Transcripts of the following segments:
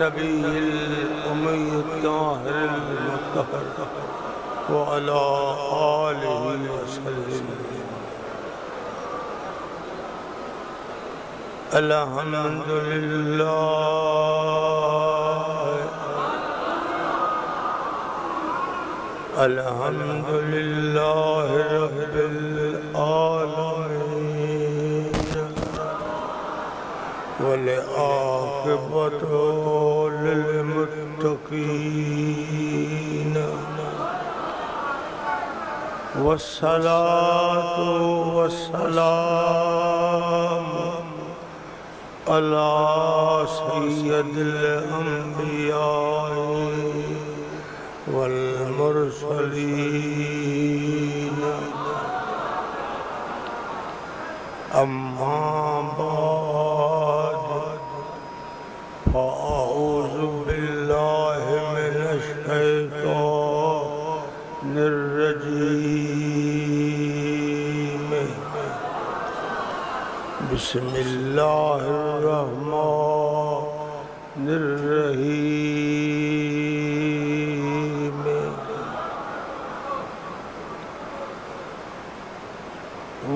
नबील उम्मी ताहिर मुत्तहर व अला आलिहि वसल्लम। अल्हम्दुलिल्लाह रब्बिल आलमीन वल आक़िबतु लिल मुत्तक़ीन वस्सलातु वस्सलाम अला सय्यदिल अंबिया वल मुरसलीन अम्मा बाद फ़अऊज़ु बिल्लाहि मिनश शैतानिर रजीम। बिस्मिल्लाहिर रहमानिर रहीम।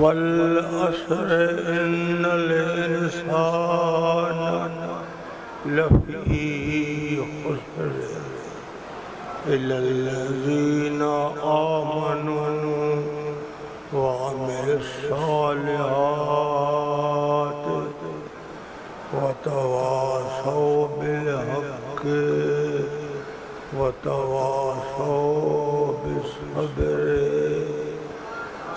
वल अस्र इन्नल इंसाना लफ़ी खुस्र इल्लल्लज़ीना आमनू व अमिलुस्सालिहात व तवासौ बिल हक़्क़ि व तवासौ बिस्सब्र।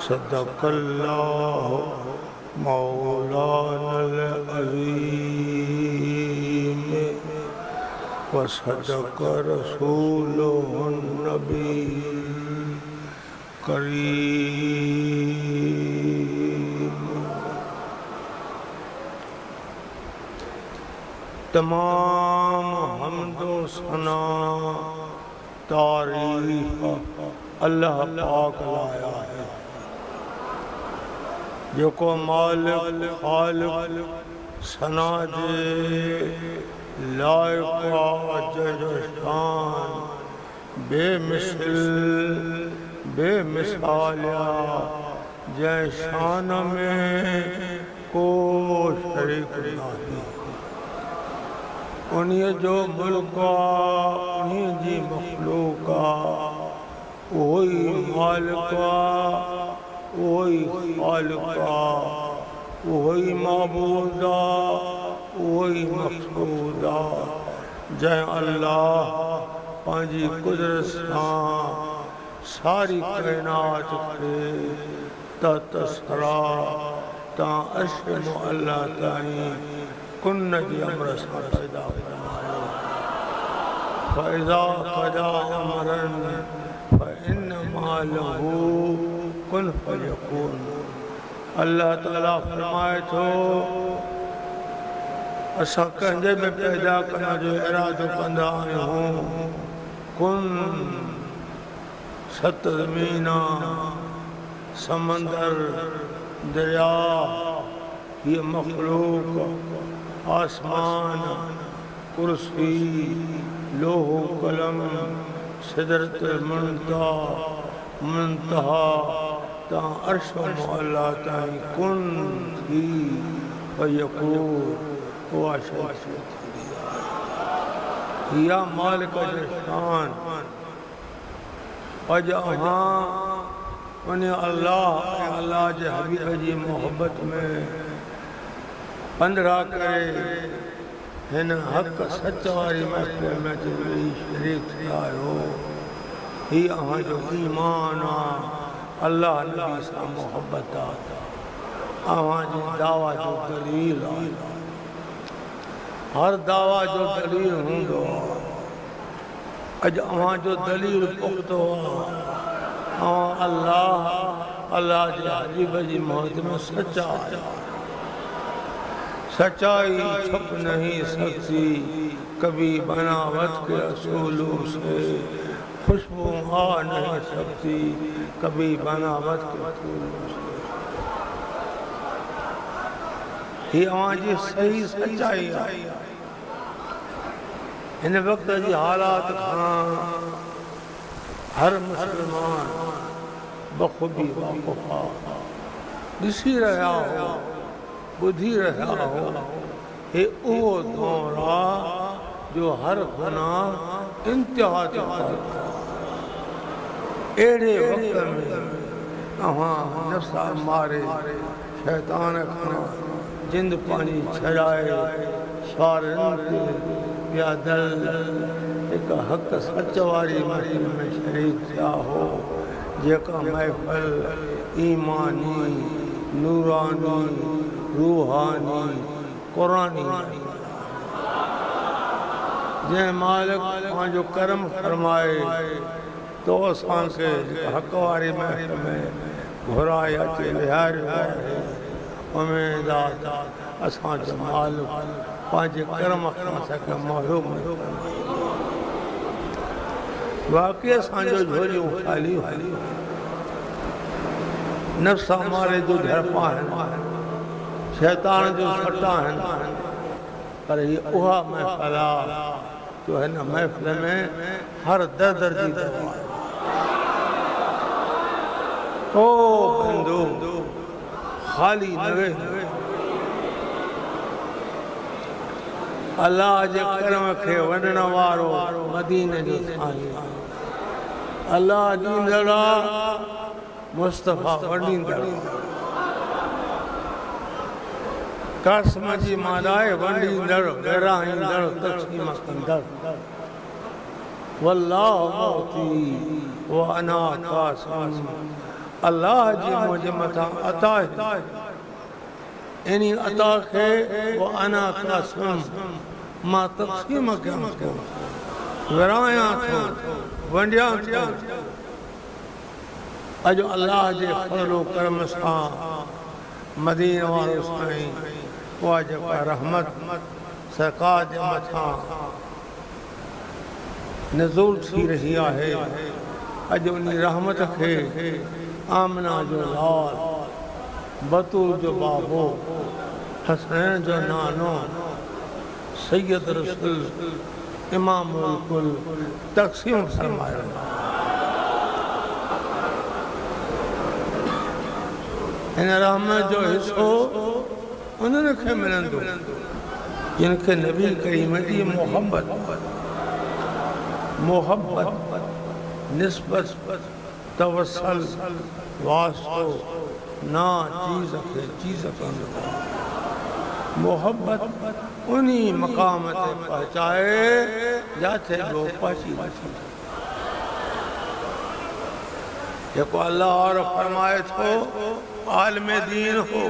सदक़ल्लाहु मौलानल अज़ीम व सदक़ रसूलुहुन नबीयुल करीम। तमाम हम्दो सना तारीफ़ अल्लाह पाक लाया है, जो को मालिक खालिक सना जे लायक़ जज शान बेमिसल बेमिसालिया जै शान में को शरीक नहीं। उन्हीं जो मुल्क उन्हीं जी मखलूक वही मालिक वही खालिक वही माबूद वही मक़सूद जै अल्लाह पांजी कुदरत सां सारी कायनात खे तसरा तां अर्श मुअल्ला ताईं कुन जी अमर सां पैदा फरमायो। फ़इज़ा क़ज़ा अमरन फ़इन्नमा लहू कुन फ़यकून। अल्लाह ताला फरमाए थो असां कंहिंजे में पैदा करण जो इरादो कंदा आहियूं कुन सत ज़मीना समंदर दरिया ये मखलूक आसमान कुर्सी लोहो कलम सिदरतुल मुंतहा तां अर्श मुअल्ला ताईं कुन थी फ़यकून हुआ शइ या मालिक जो शान। अज अहां उन अल्लाह अल्लाह जे हबीब जी मोहब्बत में पंद्रह करे हिन हक़ सच वारी महफ़िल में वेही शरीक थिया आहियो। ही अहां जो ईमान आहे, अल्लाह नबी सां मोहब्बत आहे, अहां जी दावा जो दलील आहे। हर दावा जो दलील हूंदो आहे। अज अहां जो दलील पुख्तो आहे। अल्लाह अल्लाह जे हबीब जी मोहब्बत में सच्चा है। सच्चाई छुप नहीं सकती, कभी बनावट के असूलों से खुशबू आ नहीं सकती, कभी बनावट के असूलों से। ये अवां जी सही सच्चाई है। इन वक्त जी हालात खां हर मुसलमान बखूबी वाक़ुफ़ ॾिसी रहा हो, ॿुधी रहा हो। हे उहो दौर आहे जो हर गुनाह इंतिहा ते पहुतो। अहिड़े वक़्त में तव्हां नफ़्स मारे शैतान खां जिंद पाणी छॾाए सारनि ते प्यादल हिक हक़ सच वारी महफ़िल में शरीक थिया हो, जेका महफ़िल ईमानी, नूरानी, रूहानी, क़ुरानी, जंहिं मालिक पंहिंजो करम फरमाए तो असांखे हक़ वारी महफ़िल में घुराए अचे विहारियो आहे। उमेद आहे असांजो मालिक पंहिंजे करम खां असांखे महरूम न कंदो। वाक़ई असांजो झोलियूं ख़ाली हुयूं, नफ़्स मारे जो झड़पा आहिनि, शैतान जो सटा आहिनि, पर हीअ उहा महफ़िल आहे जो हिन महफ़िल में हर दर जी दवा आहे। ओ बंदो ख़ाली न वेह, अल्लाह जे करम खे वञण वारो मदीने जो साईं, अल्लाह ॾींदड़ मुस्तफ़ा वंडींदड़। क़स्म जी मानाए वंडींदड़, विरहाईंदड़, तक़सीम कंदड़। वल्लाहु मुअती व अना क़ासिम। अल्लाह जी मुंहिंजे मथां अता आहे, इन अता खे व अना क़ासिम मां तक़सीम कयां थो, विरहायां थो, वंडियां थो। अॼु अल्लाह जे फज़ल व करम सां मदीने वारो साईं उहा जेका रहमत सरकार जे मथां नज़ूल थी रही आहे, अॼु उन रहमत खे आमना जो लाल, बतूल जो बाबो, हसनैन जो नानो, सैयद रसूल इमामुल कुल तक़सीम फरमायो। हिन रहमत जो हिस्सो उन्हनि खे मिलंदो जिन खे नबी करीम जी मोहब्बत, निस्बत, तवसल, वास्तो ना चीज़ खे चीज़ कंदो। मोहब्बत उन्ही मक़ाम ते पहुचाए जिथे वो पहुची वठे। जेको अल्लाह और फरमाए थो आलिम दीन हो,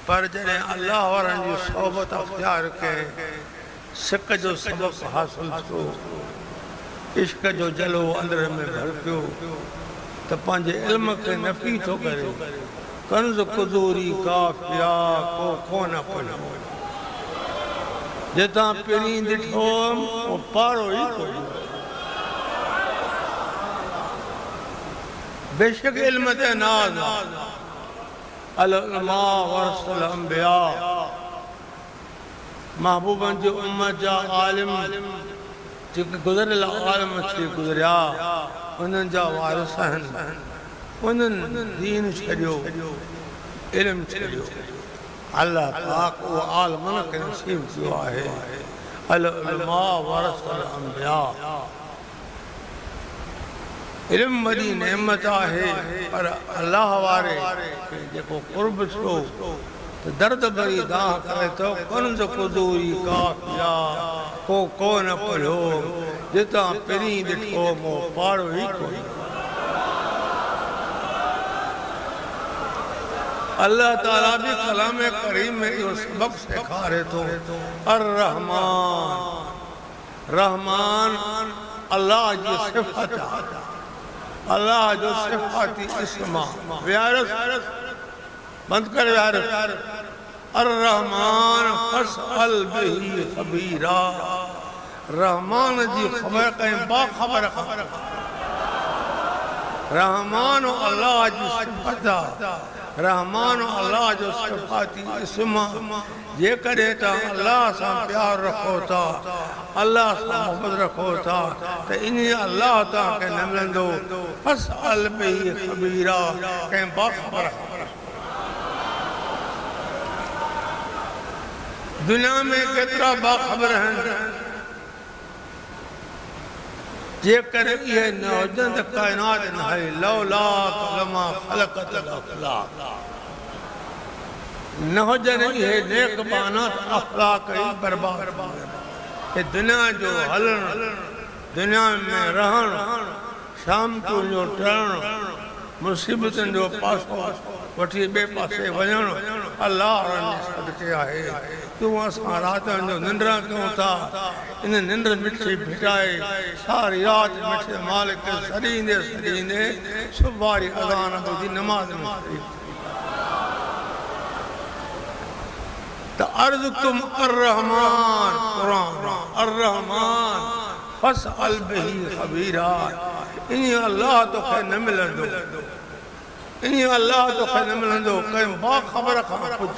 पर जॾहिं अल्लाह वारनि जी सोबत अख़्तियार कयईं, सिक जो सबक़ हासिल थियो, इश्क जो जलो अंदर में भड़कियो, त पंहिंजे इल्म खे नफ़ी थो करे। कंज़ कुदूरी काफ़िया को कोन पढ़ियो, जितां पहिरीं ॾिठो उहो पारो ई कोन्हे। बेशक इल्म ते नाज़ अल उलमा वरसुल अंबिया, महबूबनि जी उम्मत जा आलिम जेके गुज़रियल आलिम थी गुज़रिया, उन्हनि जा वारिस आहिनि। उन्हनि दीन छॾियो, इल्म छॾियो। अल्लाह पाक उहो आलिमनि खे नसीब थियो आहे। अल उलमा वरसुल अंबिया, इल्म वॾी नेमत आहे, पर अल्लाह वारे खे जेको क़ुर्ब थियो त दर्द भरी दाह करे थो। कंज़ कुदूरी काफ़िया को कोन पढ़ियो, जितां पहिरीं ॾिठो मो पारो ई कोन्हे। अल्लाह ताला भी कलाम करीम में इहो सबक सेखारे थो। अर रहमान, रहमान अल्लाह जी सिफ़त आहे, अल्लाह जो सिफ़ाती इस्म आहे। विहारस बंद कर विहारस। अर रहमान फसअल बिही ख़बीरा, रहमान जी ख़बर कहीं बाख़बर रहमान अल्लाह जी सिफ़त आहे। रहमान अल्लाह जो सिफाती इसम जे करे ता अल्लाह से प्यार रखो था अल्लाह से मोहब्बत रखो था तो इन अल्लाह ता के न मिलंदो फसअल बिही खबीरा के बाखबर दुनिया में केतरा बाखबर हैं जे करे ये न हुजन त कायनात न है लौला लमा खलकत अखलाक न हुजन ये नेक बाना अखलाक ही बर्बाद ये दुनिया जो हलन दुनिया में रहन शाम को जो टरण मुसीबतन जो पासो वठी बे पासे वजण अल्लाह ने सदके आहे तू असां रात जो निंद्रा क्यों था इन निंद्र मिठी भिटाए सारी रात मिठे मालिक के सरींदे सरींदे सुबारी अज़ान बुधी नमाज में तो अर्ज़ तुम अर्रहमान कुरान अर्रहमान फसअल बिही खबीरा इन अल्लाह तो खे न मिलंदो इन अल्लाह तो खे न मिलंदो कई बाखबर खां पुछ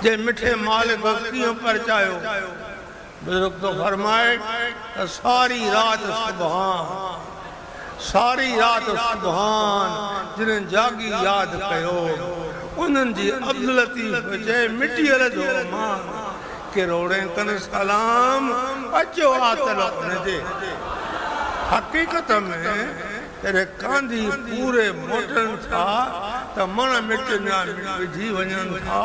जे मिठे मालिक कीअं परचायो बुजुर्ग तो फरमाए सारी रात सुबहान जिन्हें जागी याद कयो उन्हनि जी अब्दुल लतीफ़ जे मिटीअ जो मान किरोड़े कन सलाम अचो आतल उनजे हकीकत में तेरे कांधी पूरे मोटन था तो मन मिट विझी वजन था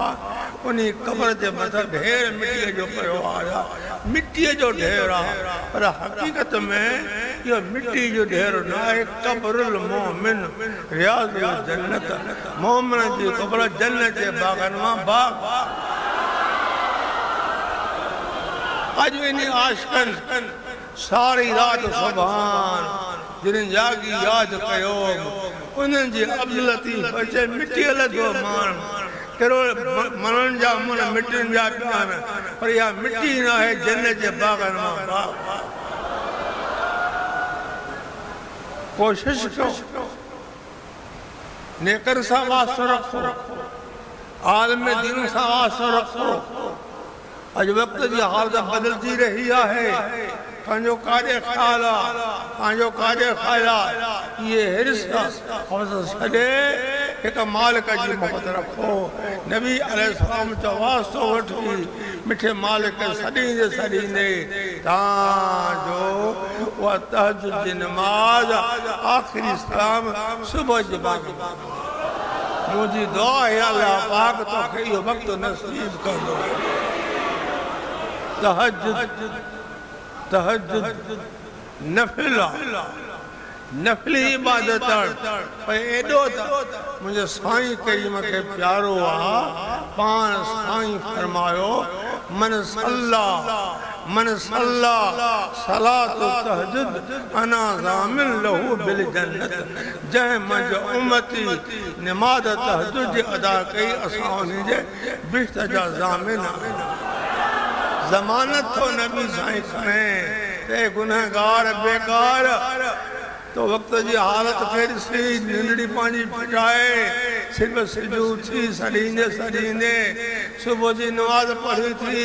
उन्हीं कब्र के मथा ढेर मिट्टी जो पियो आया मिट्टी जो ढेर आ पर हकीकत में ये मिट्टी जो ढेर न है कब्रुल मोमिन रियाजुल जन्नत मोमिन जी कब्र जन्नत के बागन में बाग आज इन्हीं आशिकन सारी रात सुबहान जिन्हें जागी याद कयो उन्हनि जी अब्दुल लतीफ़ जे मिट्टी लॻो मान करो मनन जा मन मिटन जा प्यान पर या मिट्टी ना है जन्नत जे बागन में बाग कोशिश करो नेकर सा वास्तो रखो आलम दीन सा वास्तो रखो अज वक्त जी हालत बदलती रही है पांजो कार्य ख्याला पांजो कार्य ख्याला ये हिर्स छॾे एक मालिक जी मोहब्बत रखो नबी अलैहिस्सलाम जो वास्तो वठी मिठे मालिक सॾींदे सॾींदे जो वह तहज्जुद जी नमाज आखिरी सलाम सुबह जी बाग मुझी दुआ है अल्लाह पाक तो यो वक्त नसीब कर दो तहज्जुद नफिला नफली इबादत पर एडो मुझे साईं करीम के प्यारो आ पान साईं फरमायो मन सल्ला सलातु तहज्जुद अना ज़ामिन लहू बिल जन्नत जह मज उम्मती नमाज तहज्जुद अदा कई असां उन्हीं जे बिश्त जा ज़ामिन जमानत तो नबी साईं खणे ते गुनहगार बेकार तो वक्त जी हालत फिर सी निंदड़ी पानी फिटाए सिर्फ सिजू थी सड़ींदे सड़ींदे सुबह जी नमाज पढ़ी थी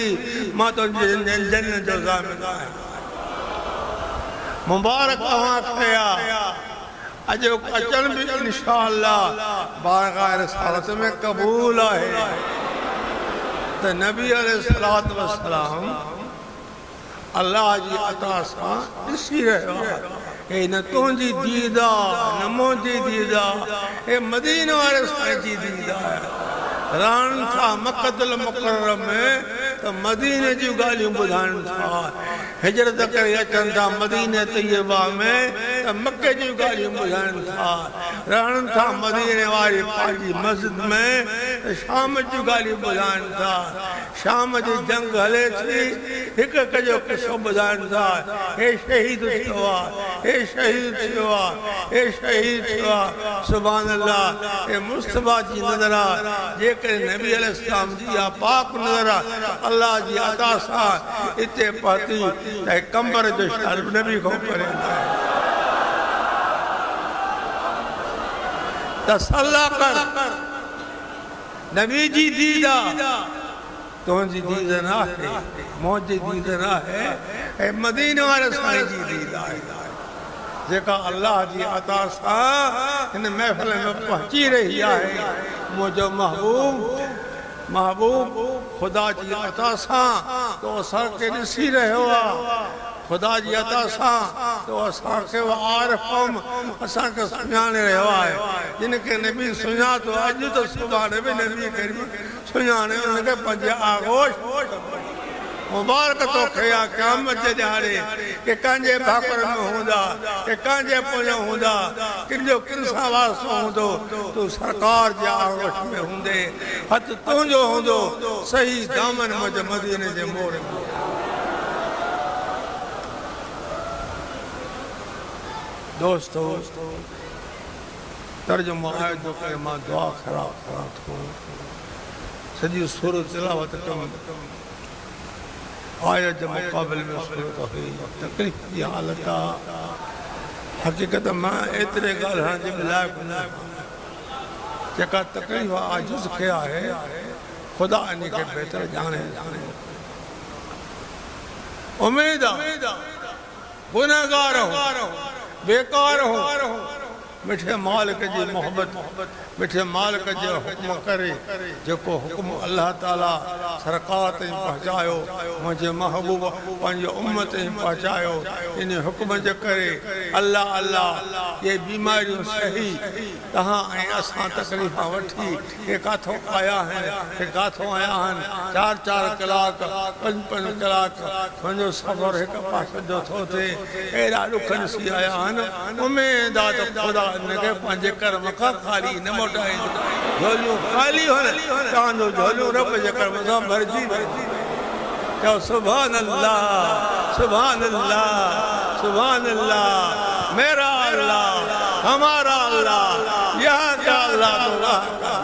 मां तो जन्नत जो ज़ामिन आहियां मुबारक अवां खया अजो अचन भी इंशाअल्लाह बारगाह रिसालत में कबूल है तो नबी अलैहिस्सलातु वस्सलाम अल्लाह जी अता सां ॾिसी रहियो आहे हे न तुंहिंजी दीदा न मुंहिंजी दीदा हे मदीने वारे साईं जी दीदा रहनि था मक्कतुल मुकर्रम में तो मदीने जी ॻाल्हियूं ॿुधाइनि था हिजरत करे अचनि था मदीने तैयबा में तो मक्के जी ॻाल्हियूं ॿुधाइनि था रहनि था मदीने वारी पंहिंजी मस्जिद में तो शाम जूं ॻाल्हियूं ॿुधाइनि था शाम जी जंग हले थी हिक हिक जो किस्सो ॿुधाइनि था हे शहीद थियो आहे हे शहीद थियो आहे हे शहीद थियो आहे सुभान अल्लाह हे मुस्तफा जी नज़र आहे जेकॾहिं नबी अलैहिस्सलाम जी या पाक नज़र आहे अल्लाह जी अता सां हिते पहुती त कंबर जो शर्फ नबी खां परे तसल्ला कर नबी जी दीदा तुझी दीद ना है मुझी दीद ना है ए मदीने वाले साईं जी दीदा है जेका अल्लाह जी अता सां इन महफिल में पहुंची रही है मुझो महबूब खुदा जी अता सां तो असां के ॾिसी रहियो आहे खुदा जी अता सां तो असां के आरफम असां के सुञाणे रहियो आहे जिनके नबी सुञातो अॼु तो सुभाणे बि नबी करीम सुञाणे उनके पंहिंजे आगोश मुबारक तो खया क़यामत जे ॾियारे के कंहिंजे भाकुर में हूंदा के कंहिंजे पुञ हूंदा किंजो किनसां वास्तो हूंदो तूं सरकार जे आगोश में हूंदे हथ तुंहिंजो हूंदो सही दामन मुंहिंजे मदीने जे मोड़ में दोस्तों तर्जुमा है जो कि मां दुआ ख़राब करा थो सॼी सूरत तिलावत कम आयत जे मुक़ाबिल में सूरत हुई तकलीफ़ जी हालत आहे हक़ीक़त मां एतिरे ॻाल्हाइण जे लाइक़ न जेका तकलीफ़ आजिज़ खे आहे ख़ुदा इन खे बहितर ॼाणे उमेद आहे गुनहगार हो बेकार हो मिठे मालिक जी मोहब्बत मिठे मालिक जो हुक्म करे जेको हुक्म अल्लाह ताला सरकार ताईं पहुचायो मुंहिंजे महबूब पंहिंजे उम्मत ताईं पहुचायो इन हुक्म जे करे अल्लाह अल्लाह ये बीमारियूं सही तव्हां ऐं असां तकलीफ़ां वठी के काथों आया आहिनि के काथों आया आहिनि 4-4 कलाक 5-5 कलाक तुंहिंजो सफ़र हिकु पासे जो थो थिए अहिड़ा ॾुख ॾिसी आया आहिनि उमेद आहे त ख़ुदा इनखे पंहिंजे कर्म खां ख़ाली न मोटाईंदो झोलियूं ख़ाली हुअनि तव्हांजो झोलियूं रब जे कर्म सां भरिजी चओ सुभान अल्लाह सुभान अल्लाह सुभान अल्लाह मेरा अल्लाह हमारा अल्लाह यहाँ का अल्लाह तो वहाँ का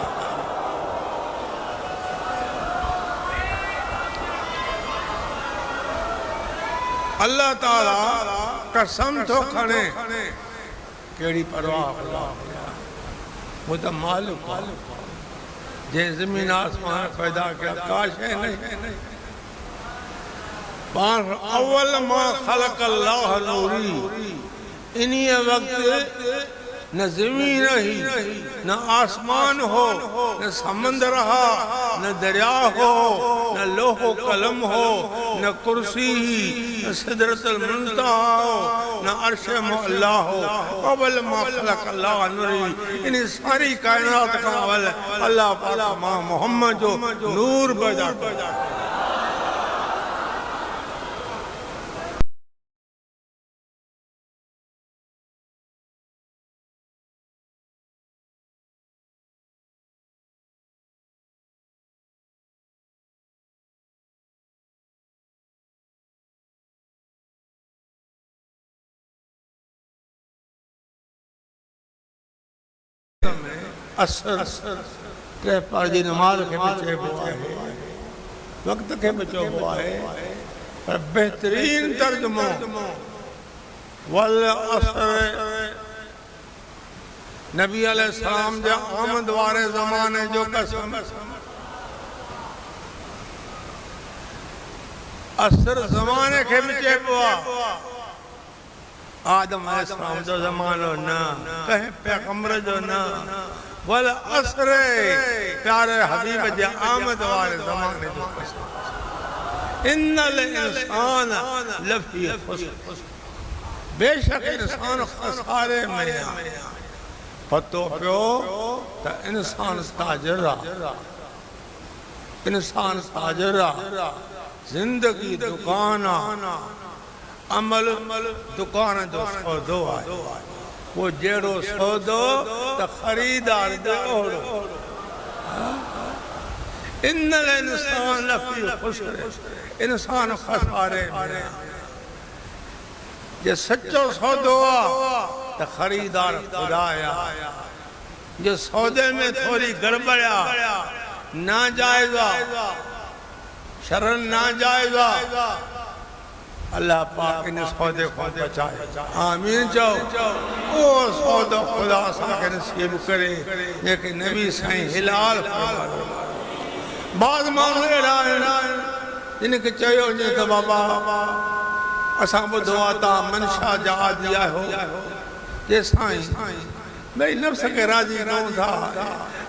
अल्लाह ताला कसम तो खणे केड़ी परवाह वो तो मालूम जे जमीन आसमान पैदा किया काश है नहीं अव्वल मा खलक अल्लाह नूरी इन्हीं वक्त न जमीन ही न आसमान हो न समंदर रहा न दरिया हो न लोहो कलम हो न कुर्सी न सिदरतुल मुंतहा हो न अर्श अल्लाह हो अव्वल मा खलक अल्लाह नूरी इन सारी कायनात का अव्वल अल्लाह पाक मां मोहम्मद जो नूर पैदा किया असर के पाजी नमाज के बचे हुआ है वक्त के बचो हुआ है पर बेहतरीन तर्जुमो वल असर नबी अलैहिस्सलाम जे आमद वाले ज़माने जो कसम असर ज़माने के बचे हुआ आदम अलैहिस्सलाम जो ज़मानो न कहीं पैगंबर जो न वल असर प्यारे हबीब जे आमद वाले ज़माने जो कसम इन्नल इंसान लफी खुस्र बेशक इंसान खसारे में पतो पियो त इंसान ताजर इंसान ताजर जिंदगी दुकान अमल दुकान जो सौदो आहे वो जहिड़ो सौदो त खरीदार दे ओड़ो इन्नल इंसान लफी खुस्र इंसान खसारे में जे सच्चो सौदो आहे त खरीदार खुदा आहे जे सौदे में थोड़ी गड़बड़ आहे नाजायज़ आहे शरन नाजायज़ आहे अल्लाह पाक इन सौदे को बचाए, आमीन चओ। वो सौदो खुदा असांखे नसीब करे जेके नबी साईं हिलाल फरमायो। बाद माण्हू अहिड़ा आहिनि जिनखे चयो वञे त बाबा असां ॿुधो आहे तव्हां मनशा जा आदि आहियो, जे साईं भई नफ़्स खे राज़ी कयूं था,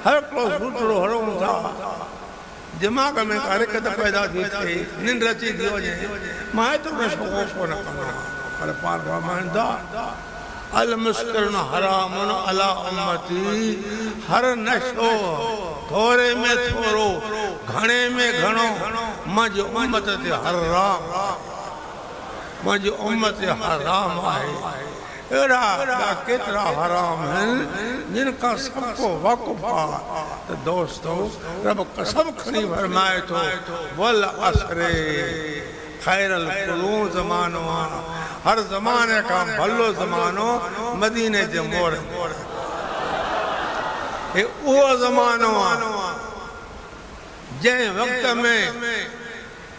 हर को सुठो हणूं था, दिमाग़ में हरकत पैदा थी थिए, निंड अची थी वञे, मां एतिरो नशो कोन कंदो आहियां, पर पाण फरमाइनि था अल मुस्किरुन हरामुन अला उम्मती, हर नशो थोरे में थोरो घणे में घणो मुंहिंजी उम्मत ते हराम, मुंहिंजी उम्मत ते हराम आहे। अहिड़ा केतिरा हराम आहिनि जिन खां सबको वाक़ुफ़ आहे त दोस्तो रब कसम खणी फरमाए थो वल असरे खैरल कुरून ज़मानो आहे, हर ज़माने खां भलो ज़मानो मदीने जे मोड़, हे उहो ज़मानो आहे जंहिं वक़्त में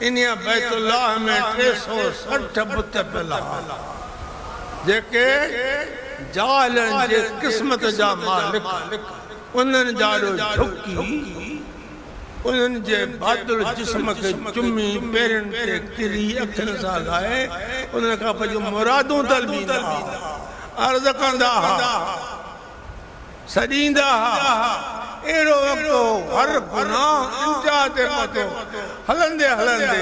इन बैतुल्लाह में 360 बुत पियल हुआ, जेके जालनि जे क़िस्मत जा मालिक, उन्हनि जाड़ो झुकी, उन्हनि जे बादल जिस्म खे चुमी पेरनि ते किरी अखियुनि सां लाहे उन्हनि खां पंहिंजूं मुरादूं तलबींदा, अर्ज़ कंदा हुआ, सॾींदा हुआ। अहिड़ो वक़्तु हर गुनाह इंतिहा ते पहुतो, हलंदे हलंदे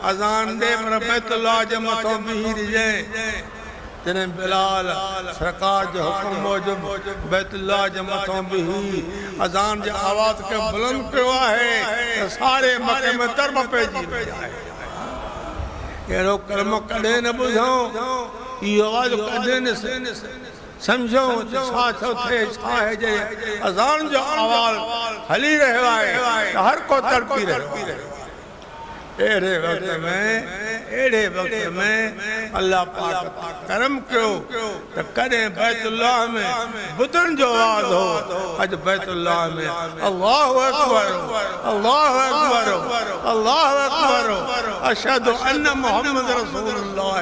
अज़ान दे पर बैतुल्लाह जे मथों बीही रहिजे, जॾहिं बिलाल सरकार जो हुकुम मूजिब बैतुल्लाह जे मथों बीही अज़ान जे आवाज़ खे बुलंद कयो आहे त सारे मके में तरब पइजी वई आहे। अहिड़ो कलमो कॾहिं न ॿुधऊं, इहो आवाज़ कॾहिं न सम्झूं त छा थो थिए, छा आहे जे अज़ान जो आवाज़ हली रहियो आहे त हर को तड़पी रहियो आहे। अहिड़े वक़्त में अल्लाह पाक करम कयो त कॾहिं बैतुल्लाह में बुतनि जो आवाज़ हो, अॼु बैतुल्लाह में अल्लाहु अकबर अल्लाहु अकबर अल्लाहु अकबर अशहदु अन्न मुहम्मद रसूलुल्लाह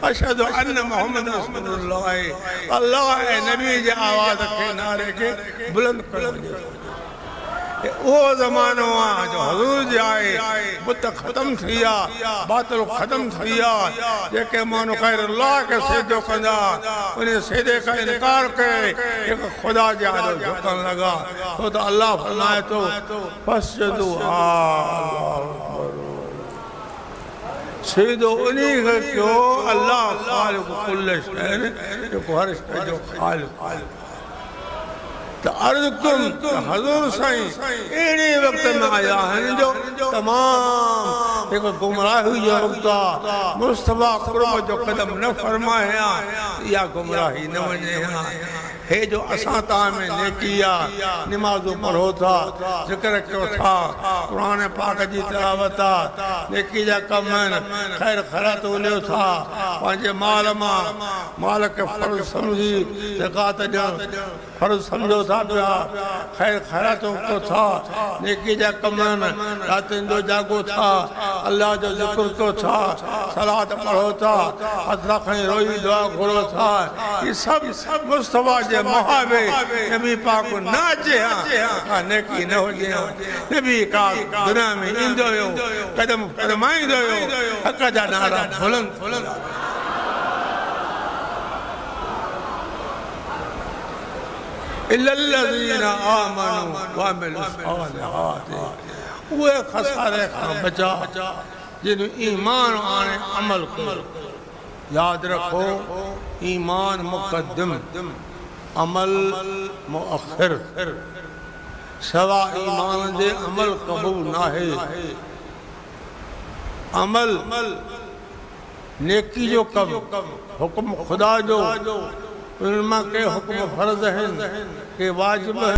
अशहदु अन्न मुहम्मद रसूलुल्लाह। अल्लाह ऐं नबी जे आवाज़ खे नारे खे बुलंद कयो वञे। वो ज़मानो आहे जो हज़ूर जे आहे, बुत ख़त्म थी विया, बातिल ख़त्म थी विया, जेके माण्हू ख़ैर अल्लाह खे सिजदो कंदा उन सिजदे खां इनकार करे हिकु ख़ुदा जे आॾो झुकण लॻा, छो त अल्लाह फरमाए थो फस्जुदू सिजदो उन खे कयो, अल्लाह ख़ालिक़ कुल शै, जेको हर शइ जो ख़ालिक़ आहे। तो अर्ज़ कुम तो हज़ूर साईं अहिड़े वक़्त में आया आहिनि जो तमाम हिकु गुमराही जो वक़्तु आहे, मुस्तफ़ा कुर्ब जो क़दम न फरमाए हा, इहा गुमराही न वञे हा। हे जो असां तव्हां में नेकी आहे, निमाज़ूं पढ़ो था, ज़िक्र कयो था, क़ुरान पाक जी तिलावत आहे, नेकी जा कम आहिनि, ख़ैर ख़ैरात उलियो था, पंहिंजे माल मां माल खे फ़र्ज़ सम्झी ज़कात ॾियणु फ़र्ज़ सम्झो था पिया, ख़ैर ख़ैरातूं कयो था, नेकी जा कम आहिनि, रातिनि जो जागो था, अल्लाह जो ज़िक्र कयो था, सलात पढ़ो था, हथरा खणी रोई दुआ घुरो था, ये सभु मुस्तफ़ा जे मुहाबे नबी पाक न अचे हा, नेकी न हुजे हा। नबी का दुनिया में ईंदो हुयो, क़दम फरमाईंदो हुयो, हक़ जा नारा बुलंद बुलंद। इल्लल्लज़ीना आमनू वअमिलुस्सालिहात, उहे खसारे खां बचा जिन ईमान आणे अमल कयो। याद रखो, ईमान मुक़द्दम, अमल मुअख़िर, सवा ईमान जे अमल क़बूल नाहे। अमल नेकी जो कम, हुक्म खुदा जो, उनमें के हुक्म फर्ज हैं के वाजिब हैं।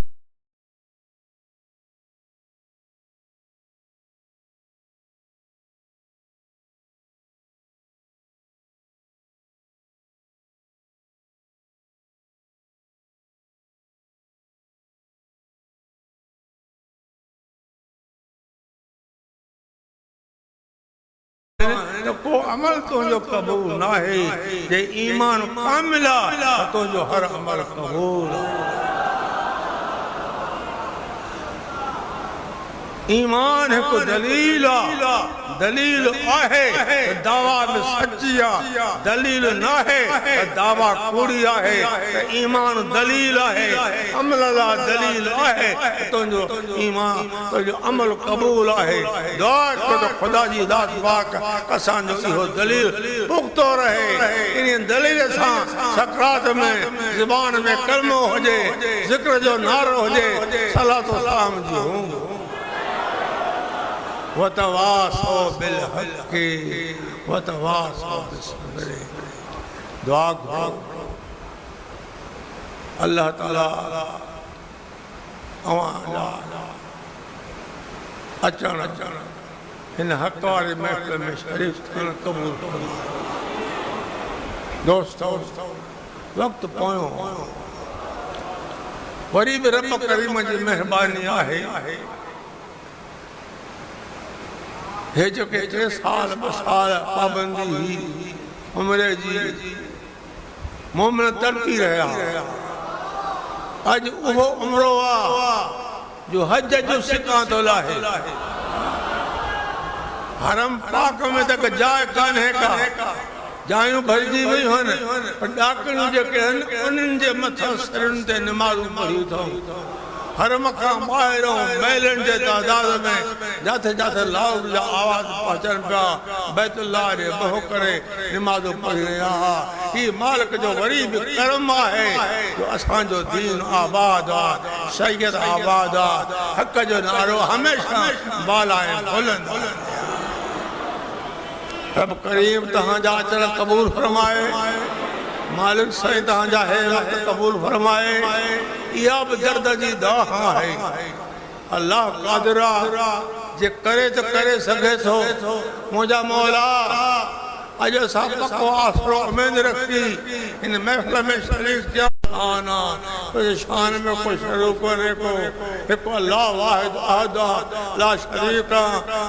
तो को अमल तुझो कबूल ना है जे ईमान कामिला तुझो हर अमल कबूल। ईमान है को दलील दलील आहे दावा में सच्चिया दलील ना है दावा कूड़ी आहे। ईमान दलील आहे अमल ला दलील आहे तुझो ईमान तुझो अमल कबूल आहे। दुआ करो खुदा जी दात पाक असां जो इहो दलील पुख्तो रहे। इन दलील सां सकरात में ज़बान में कलमो हुजे ज़िक्र जो नारो हुजे सलातो सलाम जी हूं। वतवासो बिल हक़ी वतवासो बिस्सब्र। दुआ करो अल्लाह ताला अचण इन हक़ वारी महफ़िल में शरीफ़ थियण क़बूल करो। दोस्तो वक़्तु पोयों वरी बि रब करीम जी महिरबानी आहे। हे जो के 6 साल 2 साल पाबंदी ही उम्र जी मोमिन तड़पी रहा। अज वो उम्रो जो हज जो सिका तो लाहे। हरम पाक में तक जाए कान्हे का जायूं भरजी वही हन पर डाकणियूं जेके हन उन्हनि जे मथां सरनि ते नमाज़ूं पढ़ियूं अथऊं। हरम खां ॿाहिरों महिलनि जे तादाद में जिथे जिथे लाउड जा आवाज़ पहुचनि पिया बैतुल्लाह ॾे बहो करे नमाज़ूं पढ़ी रहिया हुआ। हीउ मालिक जो वरी बि करम आहे जो असांजो दीन आबाद आहे शरीयत आबाद आहे। हक़ जो नारो हमेशह बाला ऐं बुलंद आहे। रब करीम तव्हांजा अचण क़बूल फरमाए। मालिक साईं तव्हांजा हे वक़्त क़बूल फरमाए। इहा बि दर्द जी दुआ आहे। अल्लाह क़ादिर जे करे त करे सघे थो। मुंहिंजा मौला अॼु असां पको आसरो उमेद रखी इन महफ़िल में शरीक थिया। आना तुझे शान में कोई शरीक कोन्हे को हिकु अल्लाह वाहिद अहद ला शरीक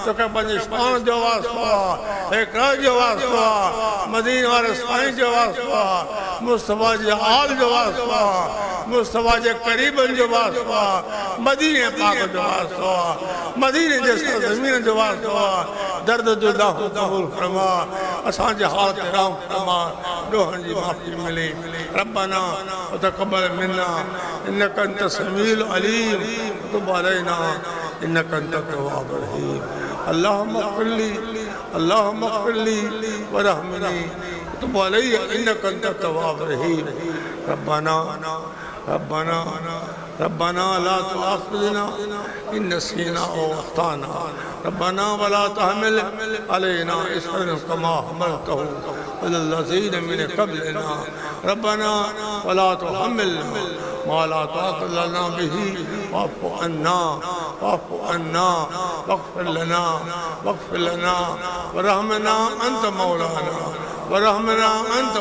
तो के पंहिंजी शान जो वास्तो आहे हिकु जो वास्तो आहे मदीने वारे साईं जो वास्तो आहे मुस्तफ़ा जे आल जो वास्तो आहे मुस्तफ़ा जे क़रीबनि जो वास्तो आहे मदीने पाक जो वास्तो आहे मदीने जे ज़मीन जो वास्तो आहे। दर्द जो दाहु क़बूल फरमा असांजे हालत रहम फरमा ॾोहनि जी माफ़ी मिले। रब्बना वतक़ब्बल मिन्ना इन्नका अंत समीउल अलीम वतुब अलैना इन्नका अंत तव्वाबुर रहीम। अल्लाहुम्मा इग़फिरली वरहमनी वतुब अलैया इन्नका अंत तव्वाबुर रहीम। रब्बना ला तुआखिज़ना इन नसीना औ अख़्ताना रब्बना वला तहमिल अलैना इसरन कमा हमलतहु अलल लज़ीना मिन क़ब्लिना रब्बना वला तुहम्मिलना मा ला ताक़त लना बिही वाफ़ु अन्ना वग़फ़िर लना वरहमना अंत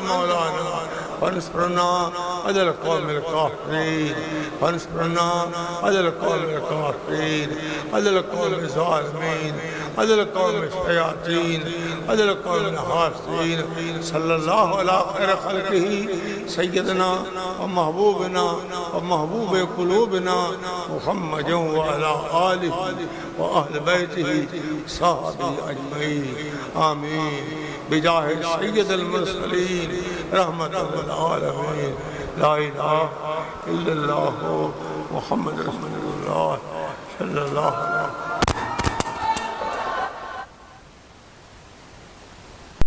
मौलाना फंसुरना अलल क़ौमिल काफ़िरीन फंसुरना अलल क़ौमिल काफ़िरीन अलल क़ौमिल ज़ालिमीन अलल क़ौमिल शयातीन अलल क़ौमिल हासिदीन सल्लल्लाहु अला खैर ख़ल्क़िही सय्यदना व महबूबना व महबूब क़ुलूबिना मुहम्मदिन व अला आलिहि व अहल बैतिही सहाबी अजमईन आमीन बिजाह सय्यदुल मुरसलीन रहमतुल लिल आलमीन ला इलाहा इल्लल्लाह मुहम्मद रसूलुल्लाह सल्लल्लाहु अलैहि